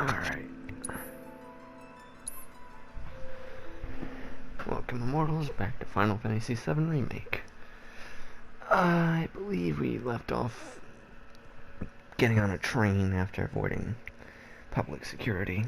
Alright. Welcome, Immortals, back to Final Fantasy VII Remake. I believe we left off getting on a train after avoiding public security.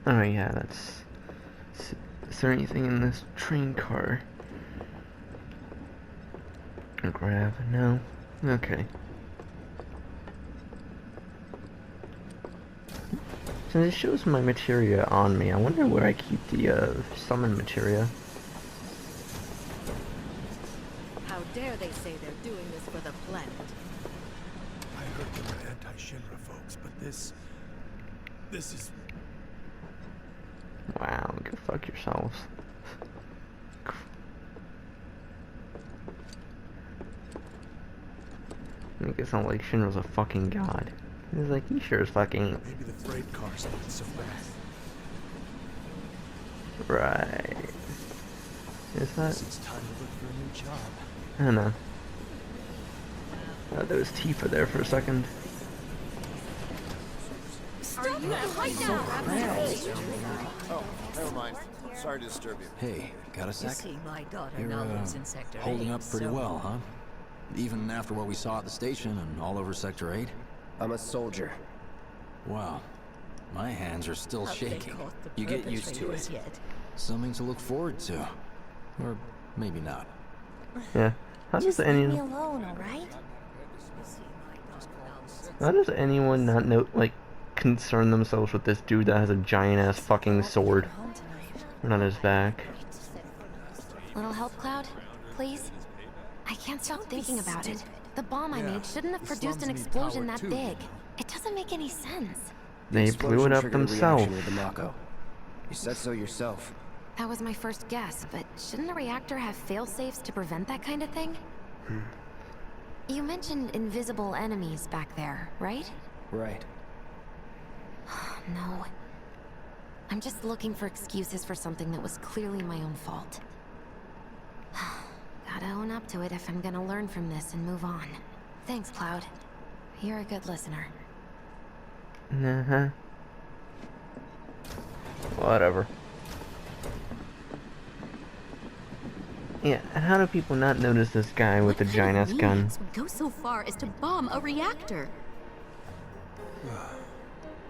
Alright, yeah, that's... Is there anything in this train car? Grab? No? Okay. So this shows my materia on me. I wonder where I keep the, summon materia. How dare they say they're doing this for the planet? I heard they were anti-Shinra folks, but this is... Wow, go fuck yourselves. Make it sound like Shinra's a fucking god. He's like, he sure is fucking... Maybe the freight cars aren't so bad. Right. Is that... It's time to look for a new job. I don't know. There was Tifa there for a second. Stop that right now! Oh, never mind. Sorry to disturb you. Hey, got a You sec? see, my daughter You're, now lives in Sector 8, holding up pretty so- well, huh? Even after what we saw at the station and all over Sector 8? I'm a soldier. Wow. My hands are still Have they shaking. caught the You get used to perpetrators it. Yet? Something to look forward to. Or maybe not. Yeah. How does Leave me anyone... alone, alright? You see, my daughter now lives in How does anyone not know, like, concern themselves with this dude that has a giant-ass fucking sword Home tonight. right on his back? Little help, Cloud? Please? I can't stop thinking about it. The bomb I made shouldn't have the produced slums an need explosion power that too, big. you know. It doesn't make any sense. They blew it up themselves. With the Mako. You said so yourself. That was my first guess, but shouldn't a reactor have fail-safes to prevent that kind of thing? You mentioned invisible enemies back there, right? Right. No. I'm just looking for excuses for something that was clearly my own fault. Gotta own up to it if I'm gonna learn from this and move on. Thanks, Cloud. You're a good listener. Uh-huh. Whatever. Yeah, and how do people not notice this guy with the giant-ass gun? Would go so far as to bomb a reactor.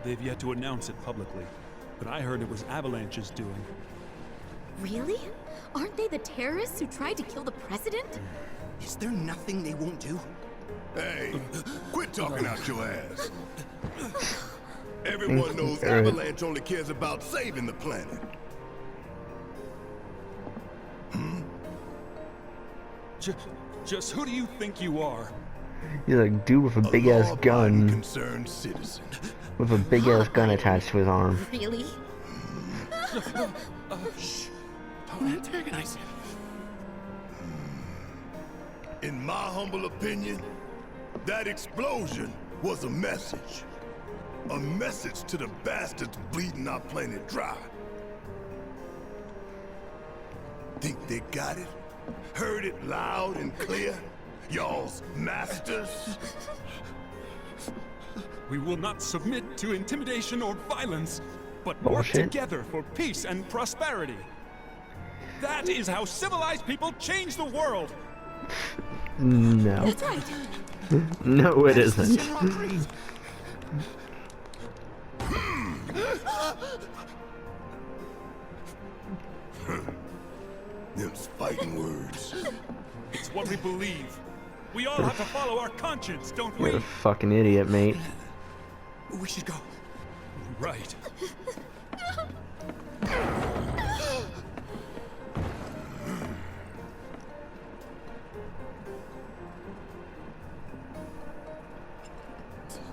They've yet to announce it publicly, but I heard it was Avalanche's doing. Really? Aren't they the terrorists who tried to kill the president? Is there nothing they won't do? Hey, quit talking out your ass. Everyone knows Alright. Avalanche only cares about saving the planet. Just who do you think you are? He's like, dude with a big-ass law-abiding, gun. concerned citizen. With a big-ass gun attached to his arm. Really? Shh. Don't antagonize him. In my humble opinion, that explosion was a message. A message to the bastards bleeding our planet dry. Think they got it? Heard it loud and clear? Y'all's masters? We will not submit to intimidation or violence, but Bullshit. work together for peace and prosperity. That is how civilized people change the world. No. That's right. No, it isn't. Them's fighting words. It's what we believe. We all have to follow our conscience, don't You're we? a fucking idiot, mate. We should go. Right.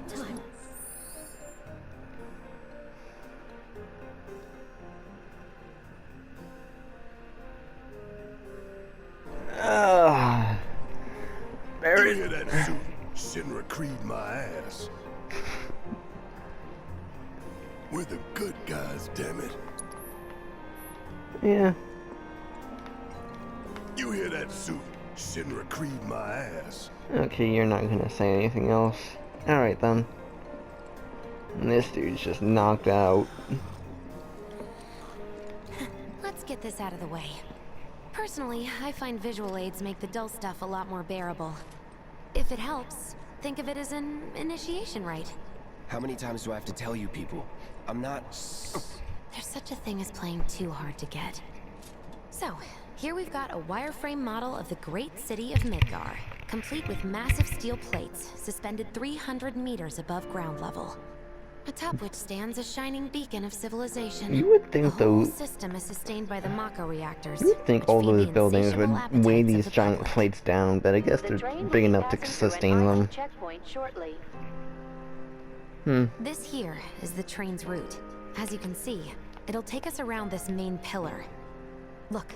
Time. that suit, Shinra Creed my ass. We're the good guys, damn it. Yeah. You hear that suit, Shinra Creed my ass. Okay, you're not gonna say anything else. Alright then. And this dude's just knocked out. Let's get this out of the way. Personally, I find visual aids make the dull stuff a lot more bearable. If it helps, think of it as an initiation rite. How many times do I have to tell you people? I'm not... There's such a thing as playing too hard to get. So, here we've got a wireframe model of the great city of Midgar, complete with massive steel plates suspended 300 meters above ground level. Atop which stands a shining beacon of civilization. You would think the whole though. system is sustained by the Mako reactors. You would think which all feed those the buildings would insatiable appetites weigh of these the giant public. plates down, but I guess they're big enough to sustain them. This here is the train's route. As you can see, it'll take us around this main pillar. Look,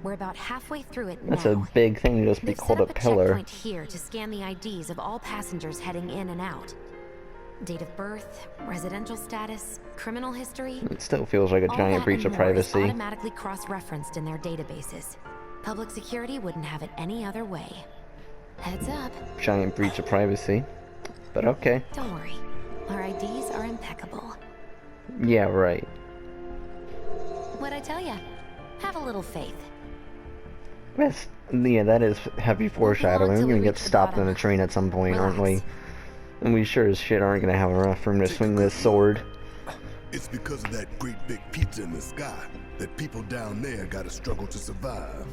we're about halfway through it That's now. a big thing to just be They've called set a up a pillar. checkpoint here to scan the IDs of all passengers heading in and out. Date of birth, residential status, criminal history. It still feels like a all giant that breach and of more is privacy. automatically cross-referenced in their databases. Public security wouldn't have it any other way. Heads up. Giant breach of privacy. But okay. Don't worry. Our IDs are impeccable. Yeah, right. What'd I tell ya? Have a little faith. Yeah, that is heavy foreshadowing. We're till we gonna get reach the stopped on bottom. a train at some point, aren't we? Relax. And we sure as shit aren't gonna have enough room to swing this sword. It's because of that great big pizza in the sky that people down there gotta struggle to survive.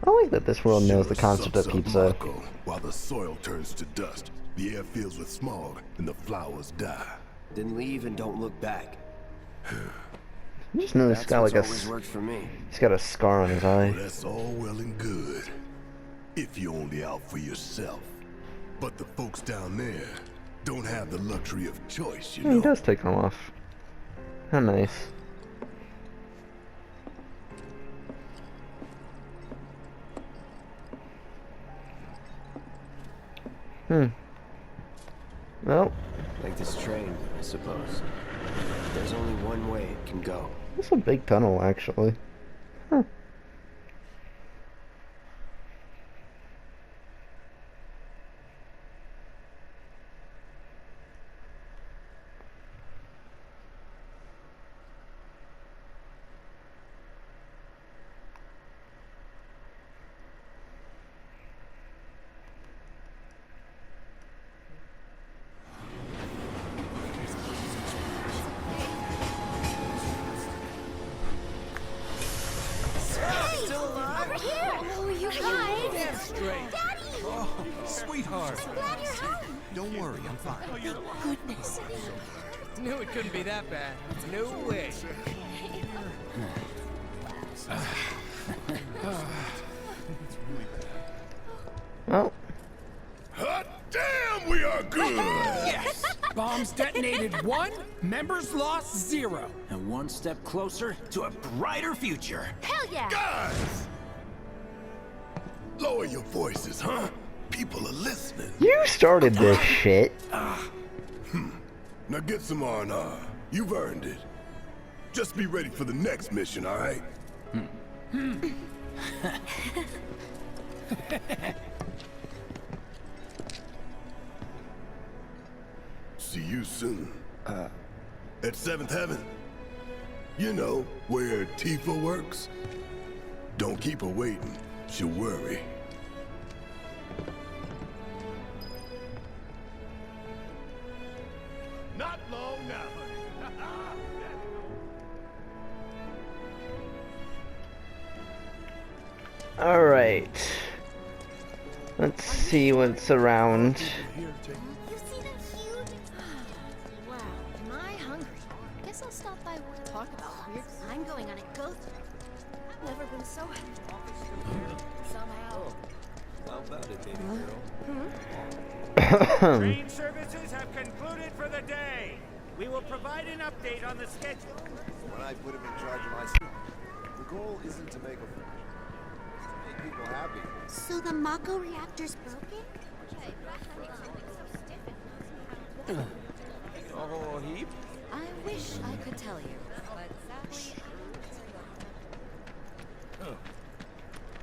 I like that this world knows the Shinra concept of sucks up pizza. Mako while the soil turns to dust, the air fills with smog, and the flowers die. Then leave and don't look back. I just noticed he's got like always worked for me. he's got a scar on his Well, eye. that's all well and good, if you're only out for yourself. But the folks down there don't have the luxury of choice, you He know. does take them off. How nice. Well, Like this train, I suppose. There's only one way it can go. it's a big tunnel, actually. Huh. Oh, you guys! Daddy! Oh, sweetheart. Glad you're home! Don't worry, I'm fine. Goodness. Knew it couldn't be that bad. No way. Well, Hot damn, we are good! Yes! Bombs detonated 1, members lost 0. And one step closer to a brighter future. Hell yeah! Guys! Lower your voices, huh? People are listening. you started this shit. Now get some R&R. You've earned it. Just be ready for the next mission, all right? See you soon. At 7th Heaven. You know, where Tifa works. Don't keep her waiting. She'll worry. Not long now. Alright. Let's see what's around. You see them huge? Wow, am I hungry? Guess I'll stop by one. Talk about weird. I'm going on a ghost. I've never been so happy. Somehow. How about it, baby girl? Train services have concluded for the day. We will provide an update on the schedule. When I put him in charge of my city, the goal isn't to make a fortune. It's to make people happy. So the Mako reactor's broken?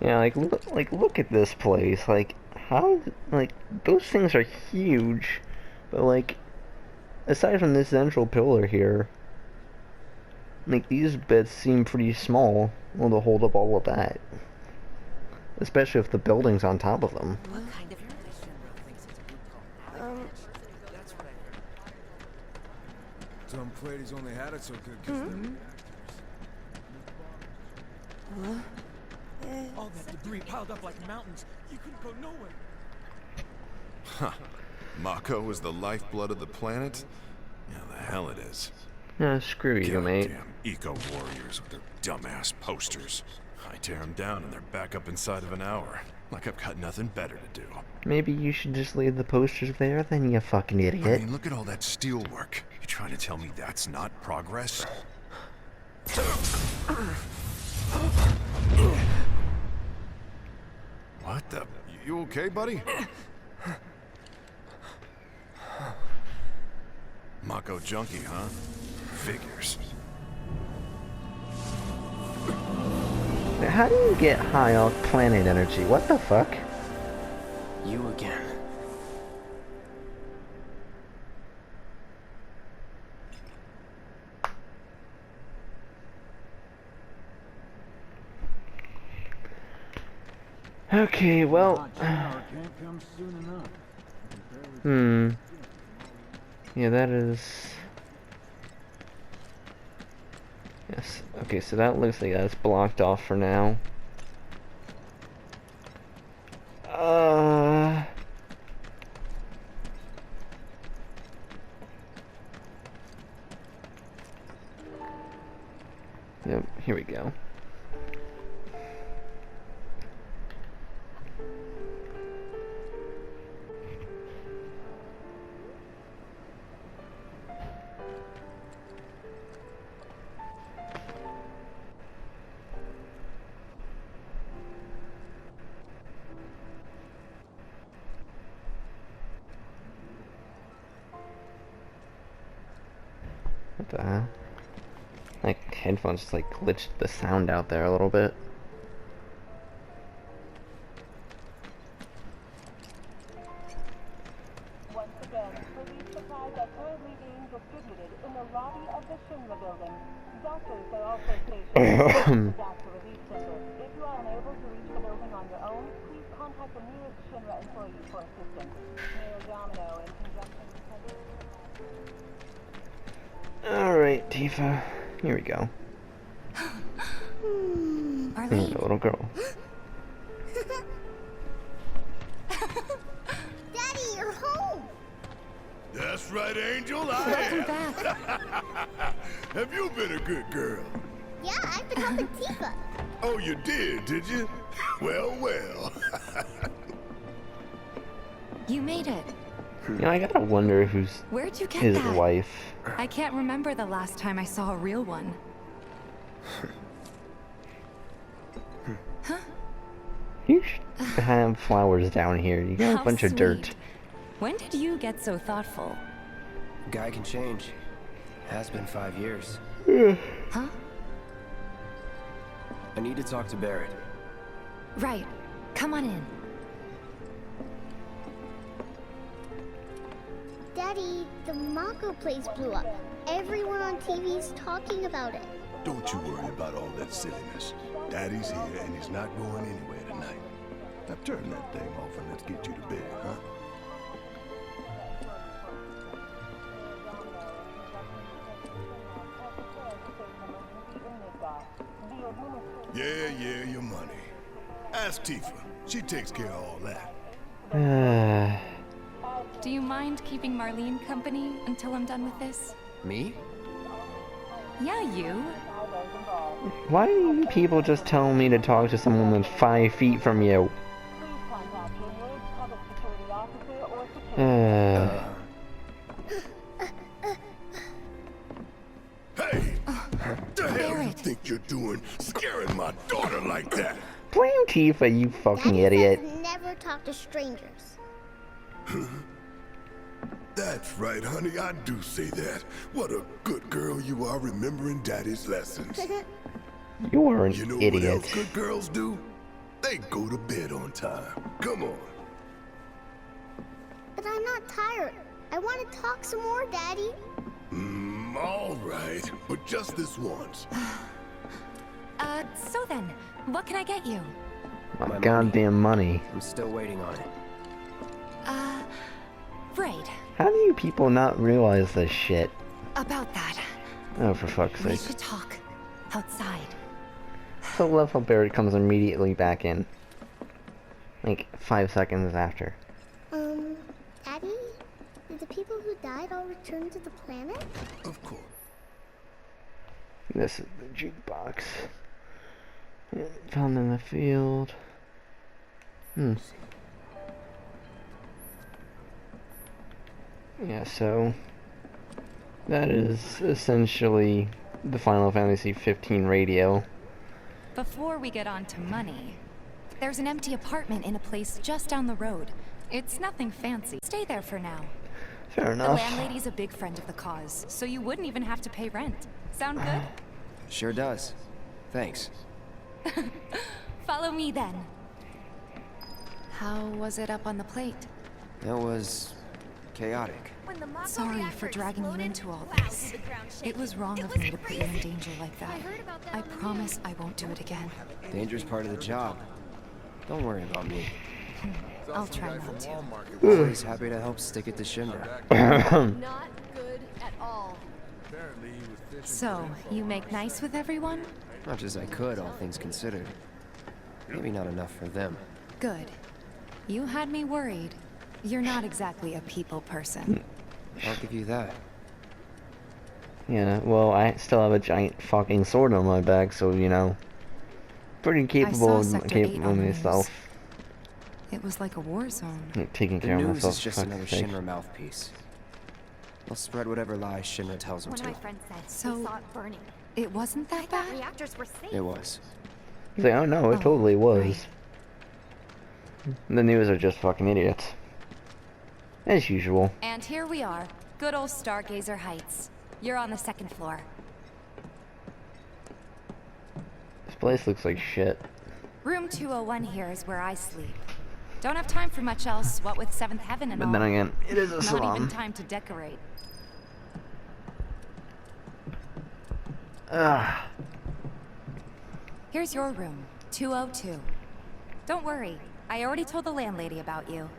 Yeah, look at this place. Like, how, like, those things are huge, but like, aside from this central pillar here, like, these bits seem pretty small, well, to hold up all of that. Especially if the building's on top of them. What kind of Tom Plady's only had it so good because All that debris piled up like mountains. You couldn't go nowhere. Huh. Mako is the lifeblood of the planet? Yeah, the hell it is. Yeah, screw you, mate. Goddamn eco-warriors with their dumbass posters. I tear them down and they're back up inside of an hour. Like I've got nothing better to do. Maybe you should just leave the posters there then, you fucking idiot. I mean, look at all that steel work. You trying to tell me that's not progress? What the? You okay, buddy? Mako junkie, huh? Figures. How do you get high off planet energy? What the fuck? You again. Okay, well... Yeah, that is... Yes, okay, so that looks like that's blocked off for now. Yep, here we go. What the hell? Like, headphones just like glitched the sound out there a little bit. Once again, police supplies are currently being distributed in the lobby of the Shinra building. Doctors are also stationed at the disaster relief center. If you are unable to reach the building on your own, please contact the nearest Shinra employee for assistance. Mayor Domino in conjunction with Alright, Tifa. Here we go. Arlene. The little girl. Daddy, you're home! That's right, Angel. Welcome back. Have you been a good girl? Yeah, I've been helping Tifa. Oh, you did you? Well, well. You made it. You know, I gotta wonder who's Where'd you get his that? wife. I can't remember the last time I saw a real one. Huh? You should have flowers down here. You got a How bunch of dirt. sweet. When did you get so thoughtful? Guy can change. Has been 5 years. Huh? I need to talk to Barrett. Right. Come on in. Daddy, the Mako place blew up. Everyone on TV's talking about it. Don't you worry about all that silliness. Daddy's here and he's not going anywhere tonight. Now turn that thing off and let's get you to bed, huh? Yeah, your money. Ask Tifa. She takes care of all that. Do you mind keeping Marlene company until I'm done with this? Me? Yeah, you. Why do you people just tell me to talk to someone that's 5 feet from you? Hey! What the hell you think you're doing scaring my daughter like that? Blame Tifa, you fucking Daddy idiot. says never talk to strangers. That's right, honey, I do say that. What a good girl you are remembering Daddy's lessons. You are an You know idiot. what else good girls do? They late, go to bed on time. Come on. But I'm not tired. I want to talk some more, Daddy. All right, but just this once. So then, what can I get you? My goddamn money. I'm still waiting on it. Right. How do you people not realize this shit? About that. Oh, for fuck's We sake. should talk outside. So love how Barry comes immediately back in. Like, 5 seconds after. Daddy? Did the people who died all return to the planet? Of course. This is the jukebox. Yeah, found in the field. Yeah, so that is essentially the Final Fantasy 15 radio. Before we get on to money, there's an empty apartment in a place just down the road. It's nothing fancy. Stay there for now. Fair The enough. landlady's a big friend of the cause, so you wouldn't even have to pay rent. Sound good? Sure does. Thanks. Follow me then. How was it up on the plate? That was chaotic. Sorry for dragging you into all this. It was wrong of me to put you in danger like that. I promise I won't do it again. Dangerous part of the job. Don't worry about me. I'll try not to. Always happy to help stick it to Shinra. Not good at all. So, you make nice with everyone? Much as I could, all things considered. Maybe not enough for them. Good. You had me worried. You're not exactly a people person. I'll give you that. Yeah, well, I still have a giant fucking sword on my back, so, you know. Pretty capable of myself. It was like a war zone. Like, taking The care of news myself. is just for another fuck's sake. Shinra mouthpiece. They'll spread whatever lies Shinra tells them One of to. my friends said So- they saw it burning. It wasn't I that thought bad? reactors were safe. It was. He's like, oh no, it Oh, totally was. right. The news are just fucking idiots. As usual. And here we are. Good old Stargazer Heights. You're on the second floor. This place looks like shit. Room 201 here is where I sleep. Don't have time for much else, what with 7th Heaven and But all. then again, it is a Not salon. even time to decorate. Ugh. Here's your room, 202. Don't worry, I already told the landlady about you.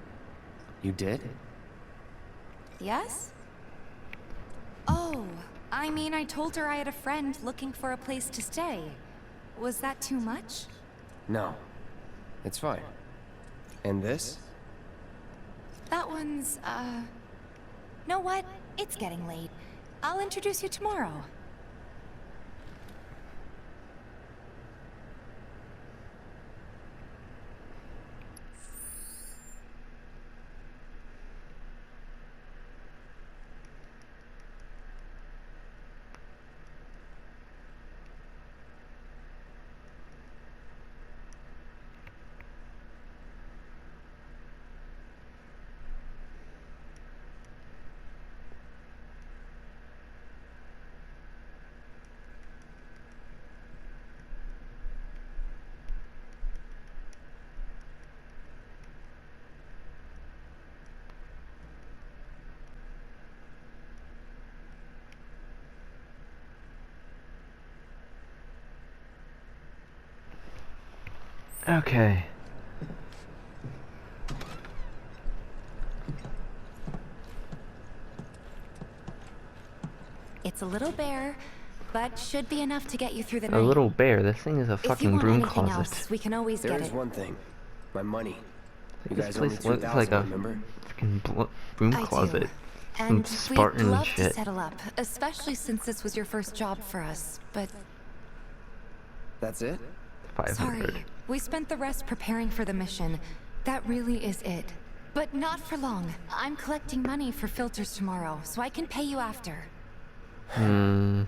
You did? Yes? Oh, I mean, I told her I had a friend looking for a place to stay. Was that too much? No. It's fine. And this? That one's, know what? It's getting late. I'll introduce you tomorrow. Okay. It's a little bare, but should be enough to get you through the A night. little bear. This thing is a If you fucking want broom anything closet. else, we can always There get is it. one thing. My money. You This guys owe me place looks 2,000, like a remember? fucking broom I closet. do. Some And we'd Spartan love shit. to settle up, especially since this was your first job for us. But That's it? 500. sorry, we spent the rest preparing for the mission. That really is it. But not for long. I'm collecting money for filters tomorrow, so I can pay you after. And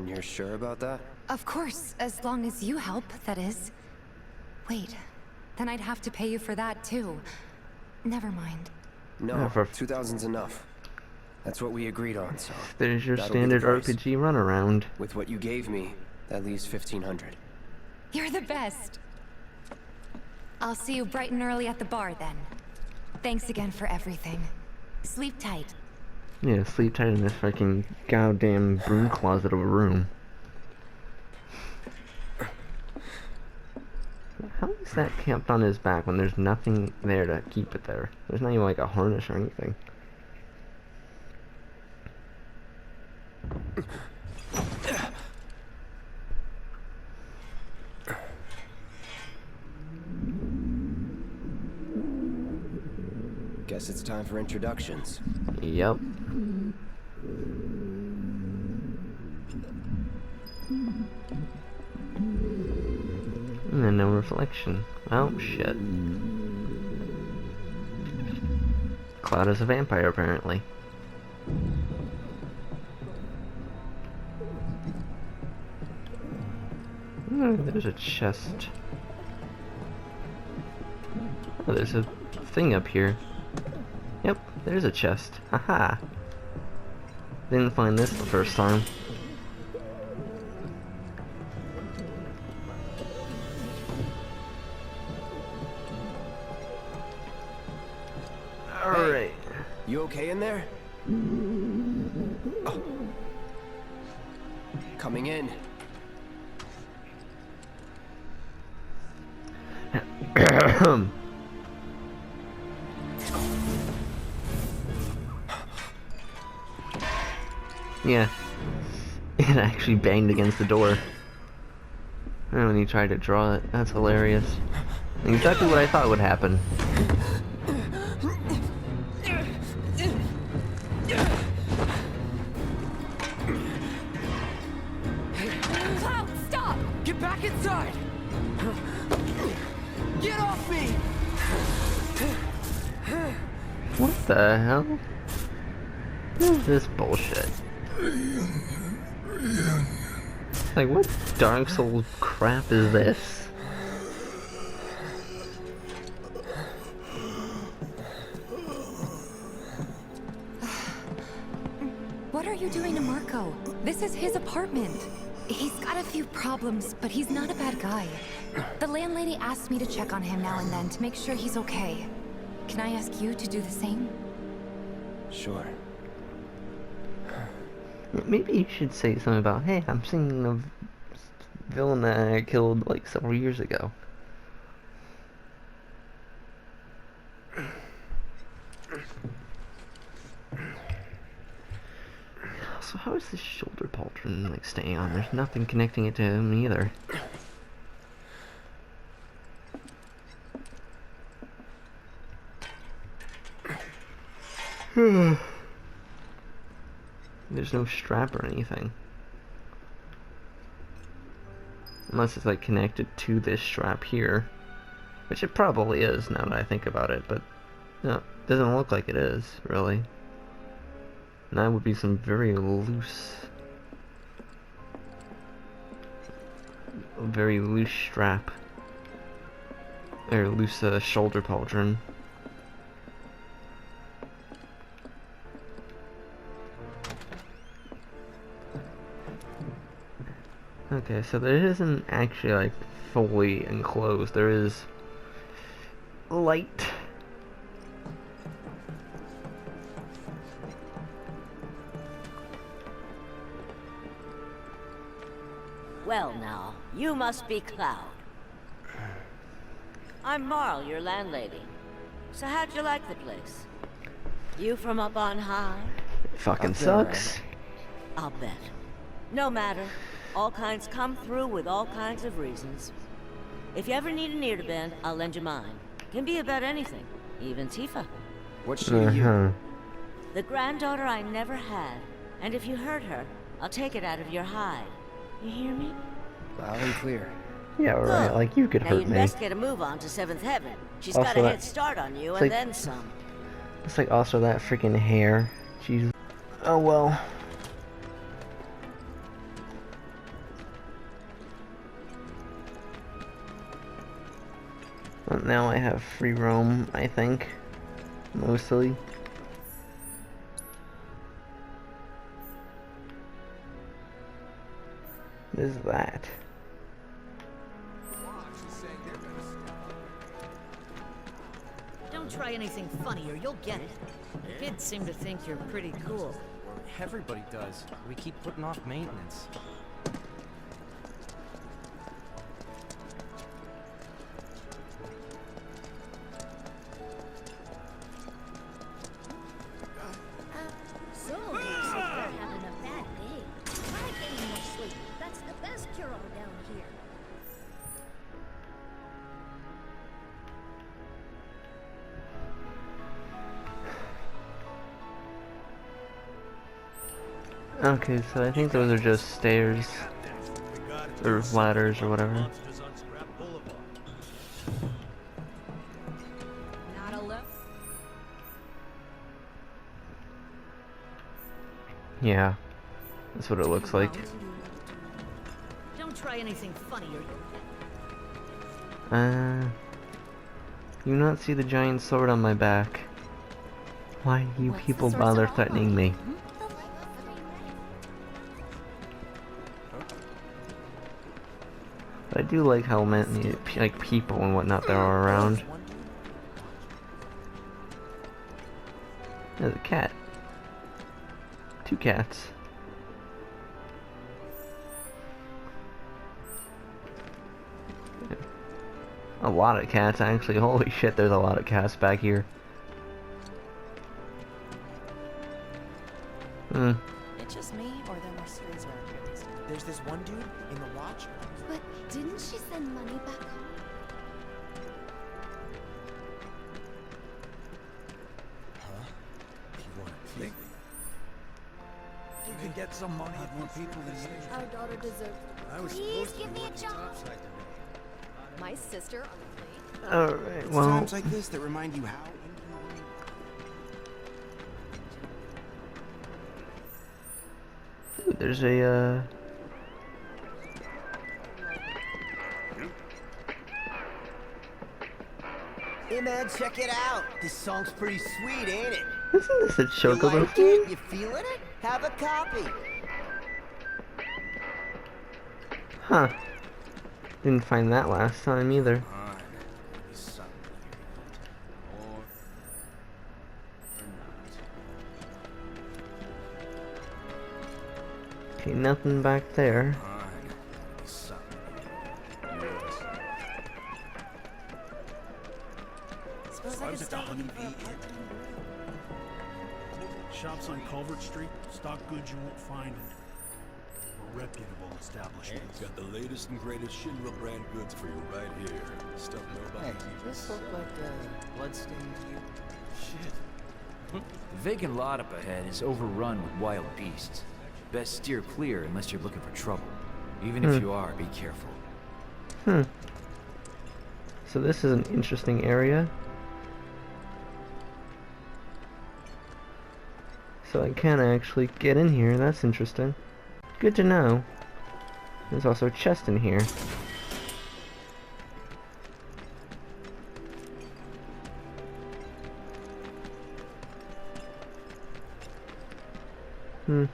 you're sure about that? Of course, as long as you help, that is. Wait, then I'd have to pay you for that too. Never mind. No, Yeah, for- 2,000's enough. That's what we agreed on, so... There's your that'll be the standard price. RPG runaround. With what you gave me, that leaves 1,500. You're the best. I'll see you bright and early at the bar then. Thanks again for everything. Sleep tight. Yeah, sleep tight in this fucking goddamn broom closet of a room. How is that kept on his back when there's nothing there to keep it there? There's not even like a harness or anything. Guess it's time for introductions. Yep. And then no reflection. Oh, shit. Cloud is a vampire, apparently. Oh, there's a chest. Oh, there's a thing up here. Yep, there's a chest. Haha. Didn't find this the first time. Alright. You okay in there? Oh. Coming in. Yeah. It actually banged against the door. And when he tried to draw it, that's hilarious. Exactly what I thought would happen. Cloud, stop! Get back inside! Get off me! What the hell? What is this bullshit? Like, what Dark Souls crap is this? What are you doing to Marco? This is his apartment. He's got a few problems, but he's not a bad guy. The landlady asked me to check on him now and then to make sure he's okay. Can I ask you to do the same? Sure. Maybe you should say something about, hey, I'm seeing a villain that I killed like several years ago. So how is this shoulder pauldron like staying on? There's nothing connecting it to him either. There's no strap or anything. Unless it's like connected to this strap here. Which it probably is now that I think about it, but no, it doesn't look like it is, really. And that would be some very loose strap. Or loose shoulder pauldron. Okay, so there isn't actually like fully enclosed. There is light. Well now, you must be Cloud. I'm Marl, your landlady. So how'd you like the place? You from up on high? Fucking sucks. I'll bet. No matter. All kinds come through with all kinds of reasons. If you ever need an ear to bend, I'll lend you mine. Can be about anything, even Tifa. What's she to you? The granddaughter I never had. And if you hurt her, I'll take it out of your hide. You hear me? Loud and clear. Yeah, right. Like you could now hurt you'd me. best get a move on to 7th Heaven. She's Also got a that- head start on you, it's and like- then some. It's like also that freaking hair. Jesus. Oh well. Well, now I have free roam, I think. Mostly. What is that? Don't try anything funny or you'll get it. Kids seem to think you're pretty cool. Everybody does. We keep putting off maintenance. Some of us are having a bad day. Try getting more sleep. That's the best cure-all down here. Okay, so I think those are just stairs. Or ladders or whatever. Not alone. Yeah. That's what it looks like. Don't try anything funny or you'll You not see the giant sword on my back? Why do you people bother threatening me? But I do like how many like people and whatnot there are around. There's a cat. 2 cats. A lot of cats, actually. Holy shit, there's a lot of cats back here. It's just me, or there are more strays around here. There's this one dude in the watch. But didn't she send money back home? Huh? You want to think? You could get some money if more people than you. Our daughter deserves it. Please give me a job. My sister on the plane. Alright, It's well. times like this that remind you how. Ooh, there's a, Hey man, check it out. This song's pretty sweet, ain't it? Isn't this a You chocobo like thing? it? You feeling it? Have a copy. Huh. Didn't find that last time either. Okay, nothing back there. Suppose I could stay looking for a Shops on Culvert Street stock goods you won't find in reputable establishments. Got the latest and greatest Shinra brand goods for you right here. Stuff nobody Hey, does this look like bloodstained to you? Shit. The vacant lot up ahead is overrun with wild beasts. Best steer clear unless you're looking for trouble. Even if you are, be careful. So this is an interesting area. So I can actually get in here, that's interesting. Good to know. There's also a chest in here. It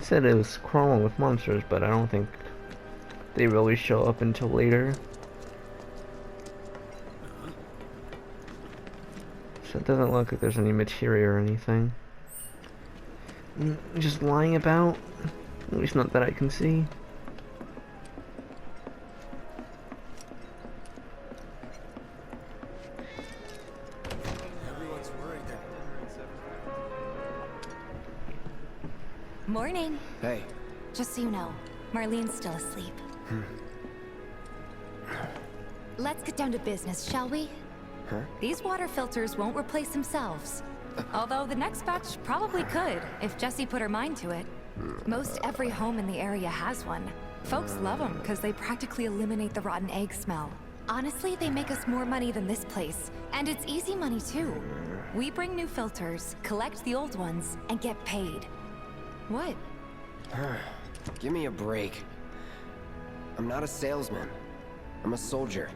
said it was crawling with monsters, but I don't think they really show up until later. So it doesn't look like there's any materia or anything. Just lying about? At least not that I can see. Everyone's worried that... Morning. Hey. Just so you know, Marlene's still asleep. Let's get down to business, shall we? Huh? These water filters won't replace themselves. Although the next batch probably could, if Jessie put her mind to it. Most every home in the area has one. Folks love them because they practically eliminate the rotten egg smell. Honestly, they make us more money than this place. And it's easy money too. We bring new filters, collect the old ones, and get paid. What? Give me a break. I'm not a salesman. I'm a soldier.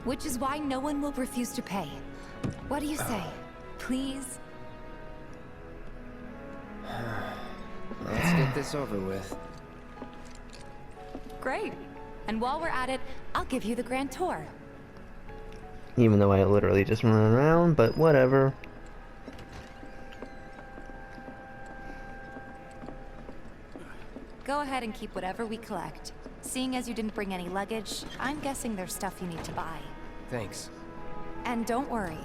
Which is why no one will refuse to pay. What do you say? Please? Let's get this over with. Great. And while we're at it, I'll give you the grand tour. Even though I literally just run around, but whatever. Go ahead and keep whatever we collect. Seeing as you didn't bring any luggage, I'm guessing there's stuff you need to buy. Thanks. And don't worry,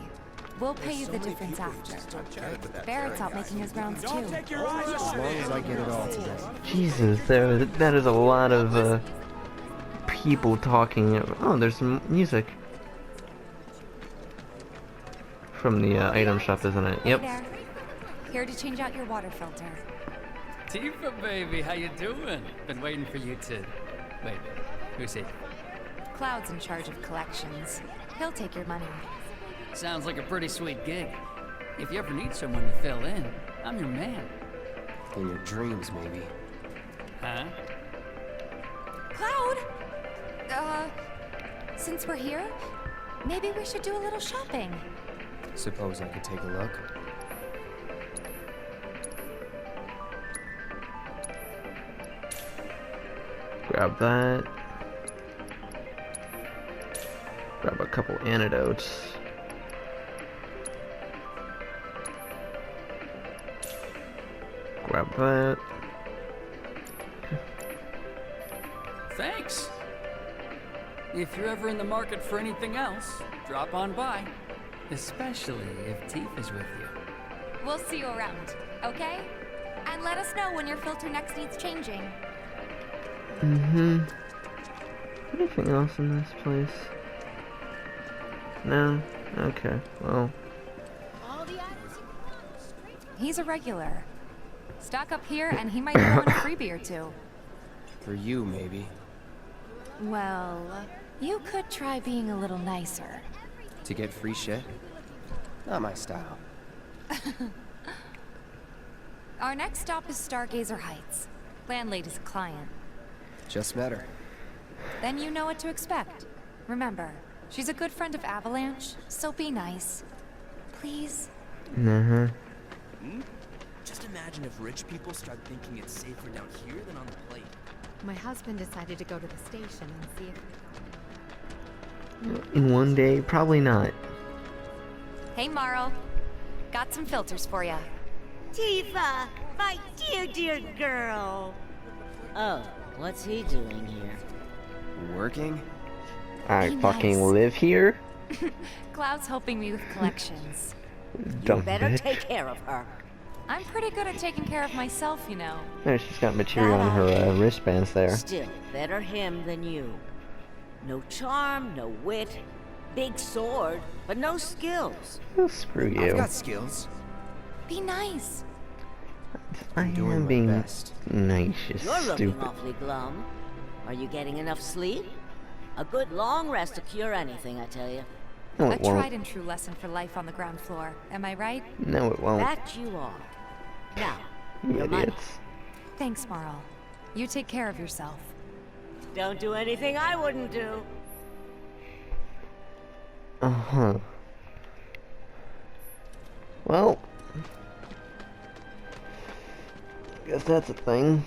we'll pay you the difference after. Barrett's out making his rounds too. As long as I get it all together. Jesus, that is a lot of people talking. Oh, there's some music from the item shop, isn't it? Yep. Hey there. Here to change out your water filter. Tifa, baby, how you doing? Been waiting for you to... Wait, who's he? Cloud's in charge of collections. He'll take your money. Sounds like a pretty sweet gig. If you ever need someone to fill in, I'm your man. In your dreams, maybe. Huh? Cloud! Since we're here, maybe we should do a little shopping. Suppose I could take a look? Grab that. Grab a couple antidotes. Grab that. Thanks. If you're ever in the market for anything else, drop on by. Especially if Tifa's with you. We'll see you around, okay? And let us know when your filter next needs changing. Anything else in this place? No? Okay, well. He's a regular. Stock up here and he might throw in a freebie or two. For you, maybe. Well, you could try being a little nicer. To get free shit? Not my style. Our next stop is Stargazer Heights. Landlady's client. Just met her. Then you know what to expect. Remember, she's a good friend of Avalanche, so be nice. Please? Just imagine if rich people start thinking it's safer down here than on the plate. My husband decided to go to the station and see if... In one day? Probably not. Hey, Marl. Got some filters for ya. Tifa, my dear, dear girl. Oh, what's he doing here? Working? I Be fucking nice. live here? Cloud's helping me with collections. Dumb You better bitch. take care of her. I'm pretty good at taking care of myself, you know. There, she's got material on her wristbands there. Still, better him than you. No charm, no wit. Big sword, but no skills. Oh, screw you. I've got skills. Be nice. I am being nice, you You're looking stupid. awfully glum. Are you getting enough sleep? A good long rest to cure anything, I tell you. No, A it won't. tried and true lesson for life on the ground floor. Am I right? No, it won't. That you are. Now, You your money. idiots. Thanks, Marl. You take care of yourself. Don't do anything I wouldn't do. Well, guess that's a thing.